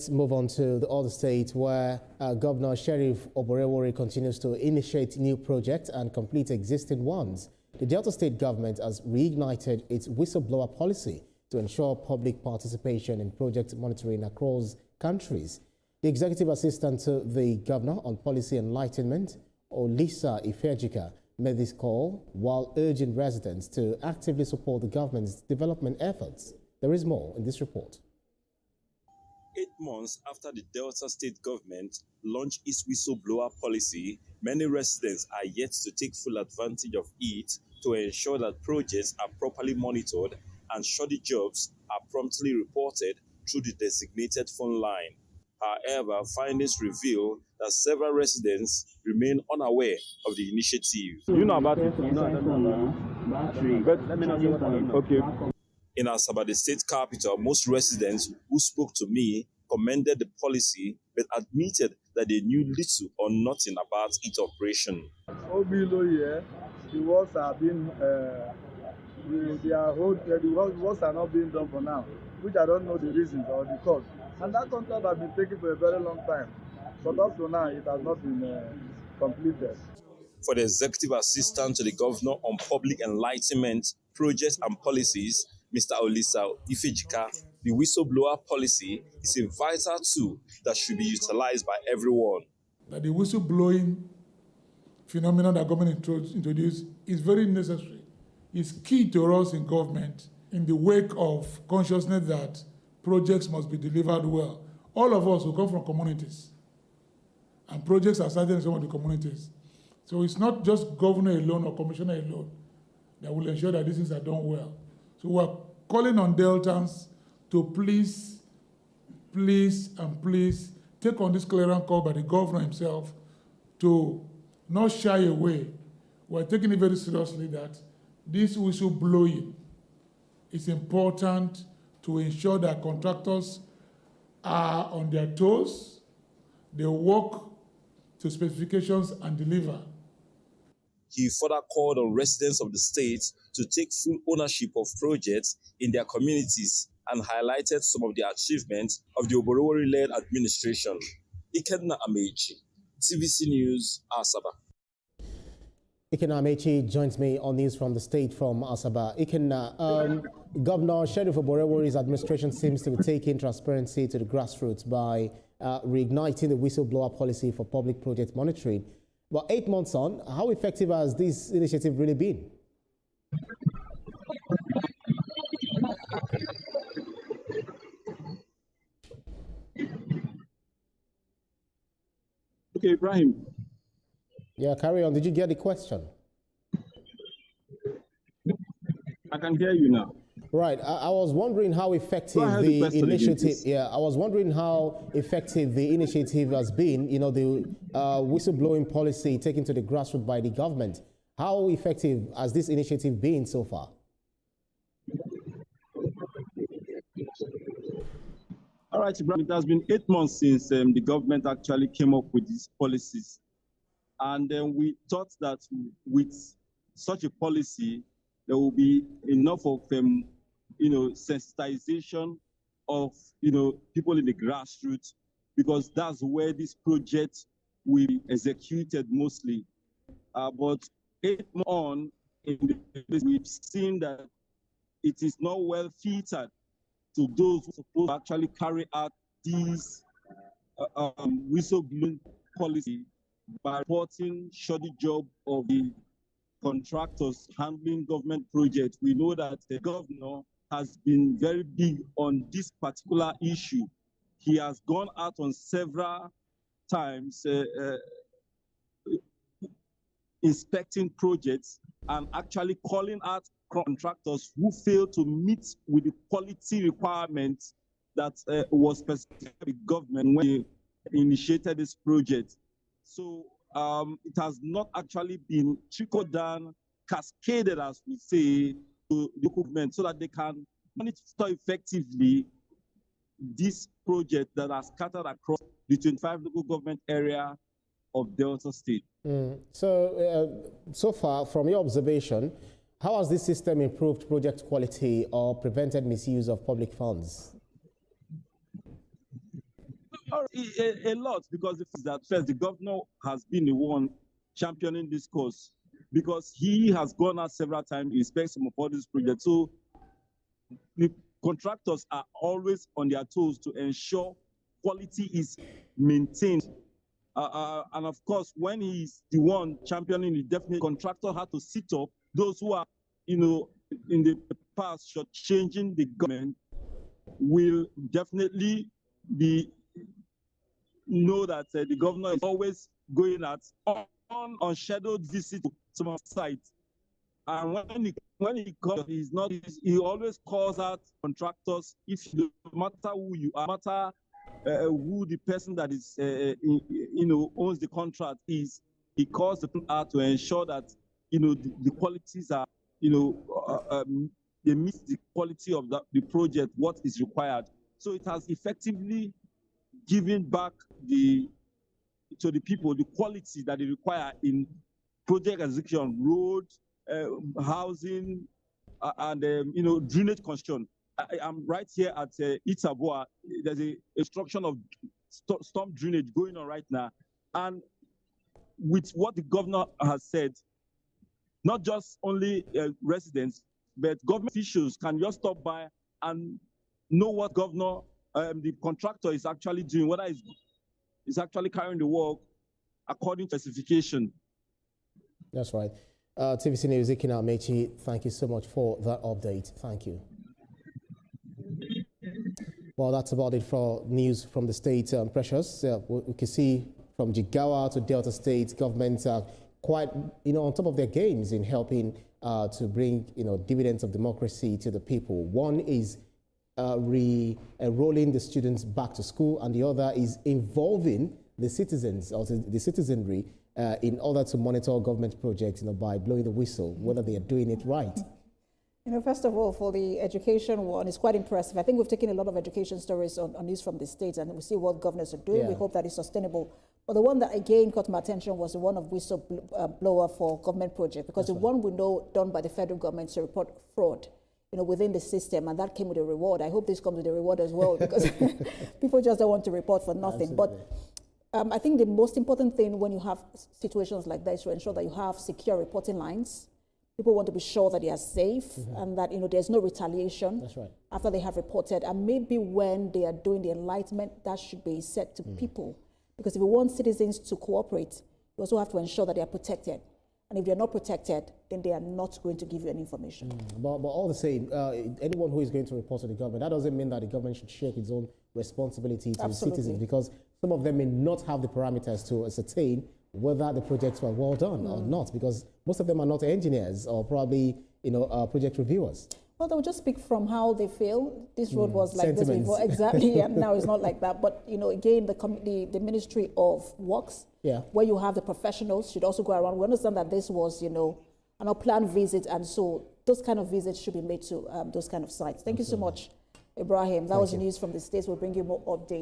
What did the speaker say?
Let's move on to the other state where Governor Sheriff Oborevwori continues to initiate new projects and complete existing ones. The Delta State government has reignited its whistleblower policy to ensure public participation in project monitoring across countries. The executive assistant to the governor on policy enlightenment, Olisa Ifejika, made this call while urging residents to actively support the government's development efforts. There is more in this report. 8 months after the Delta State government launched its whistleblower policy, many residents are yet to take full advantage of it to ensure that projects are properly monitored and shoddy jobs are promptly reported through the designated phone line. However, findings reveal that several residents remain unaware of the initiative. You know about it? No, I don't know. But let me know what I mean. Okay. In Asaba, the state capital, most residents who spoke to me commended the policy but admitted that they knew little or nothing about its operation. Below here, the works are being, the works are not being done for now, which I don't know the reasons or the cause. And that contract has been taken for a very long time. But up to now, it has not been completed. For the executive assistant to the governor on public enlightenment, projects and policies, Mr. Olisa Ifejika, the whistleblower policy is a vital tool that should be utilized by everyone. That the whistleblowing phenomenon that government introduced is very necessary. It's key to us in government in the wake of consciousness that projects must be delivered well. All of us who come from communities, and projects are started in some of the communities. So it's not just governor alone or commissioner alone that will ensure that these things are done well. So we're calling on Deltans to please take on this clearance call by the governor himself to not shy away. We're taking it very seriously that this whistleblowing is important to ensure that contractors are on their toes, they work to specifications and deliver. He further called on residents of the state to take full ownership of projects in their communities and highlighted some of the achievements of the Oborevwori-led administration. Ikenna Amechi, TVC News, Asaba. Ikenna Amechi joins me on news from the state from Asaba. Ikenna, Governor Sheriff Oborevwori's administration seems to be taking transparency to the grassroots by reigniting the whistleblower policy for public project monitoring. But 8 months on, how effective has this initiative really been? Okay, Ibrahim. Yeah, carry on. Did you get the question? I can hear you now. Right. I was wondering how effective the initiative. Yeah, I was wondering how effective the initiative has been. You know, the whistleblowing policy taken to the grassroots by the government. How effective has this initiative been so far? All right, Ibrahim. It has been 8 months since the government actually came up with these policies, and then we thought that with such a policy, there will be enough of sensitization of people in the grassroots, because that's where this project will be executed mostly. But 8 months on, we've seen that it is not well filtered to those who are supposed to actually carry out these whistleblowing policy by reporting shoddy job of the contractors handling government projects. We know that the governor has been very big on this particular issue. He has gone out on several times inspecting projects and actually calling out contractors who fail to meet with the quality requirements that was specified by the government when they initiated this project. So it has not actually been trickled down, cascaded, as we say, to the government so that they can monitor effectively this project that are scattered across the 25 local government area of Delta State. So far, from your observation, how has this system improved project quality or prevented misuse of public funds? A lot, because the governor has been the one championing this cause, because he has gone out several times, inspect some of all these projects. So the contractors are always on their toes to ensure quality is maintained. And of course, when he's the one championing it, definitely contractor had to sit up. Those who are, in the past changing the government will definitely know that the governor is always going at unscheduled visit to some sites. And when he comes, he always calls out contractors. If no matter who you are, no matter who the person that is owns the contract is, he calls the people out to ensure that the qualities are they meet the quality of the project, what is required. So it has effectively given back to the people the quality that they require in project execution, road, housing, and drainage construction. I'm right here at Itabua. There's a construction of storm drainage going on right now, and with what the governor has said, not just only residents, but government officials can just stop by and know what the contractor is actually doing, whether it's actually carrying the work according to specification. That's right. TVC News, Ikina Mechi, thank you so much for that update. Thank you. Well, that's about it for news from the state. Precious, we can see from Jigawa to Delta State, governments are quite, on top of their games in helping to bring, dividends of democracy to the people. One is re-enrolling the students back to school, and the other is involving the citizens or the citizenry in order to monitor government projects, by blowing the whistle, whether they are doing it right. First of all, for the education one, it's quite impressive. I think we've taken a lot of education stories on news from the states, and we see what governors are doing. Yeah. We hope that it's sustainable. But the one that again caught my attention was the one of whistleblower for government project, because the one we know done by the federal government to report fraud, within the system, and that came with a reward. I hope this comes with a reward as well, because people just don't want to report for nothing. Absolutely. But I think the most important thing when you have situations like that is to ensure that you have secure reporting lines. People want to be sure that they are safe, and that there's no retaliation. That's right. After they have reported. And maybe when they are doing the enlightenment, that should be said to people. Because if you want citizens to cooperate, you also have to ensure that they are protected. And if they're not protected, then they are not going to give you any information. But all the same, anyone who is going to report to the government, that doesn't mean that the government should shirk its own responsibility to citizens, because some of them may not have the parameters to ascertain whether the projects were well done or not, because most of them are not engineers or probably, project reviewers. Well, they'll just speak from how they feel. This road was like this before, exactly, and now it's not like that. But, again, the Ministry of Works, where you have the professionals, should also go around. We understand that this was, an unplanned visit, and so those kind of visits should be made to those kind of sites. Thank you so much, Ibrahim. That was the news from the States. We'll bring you more updates.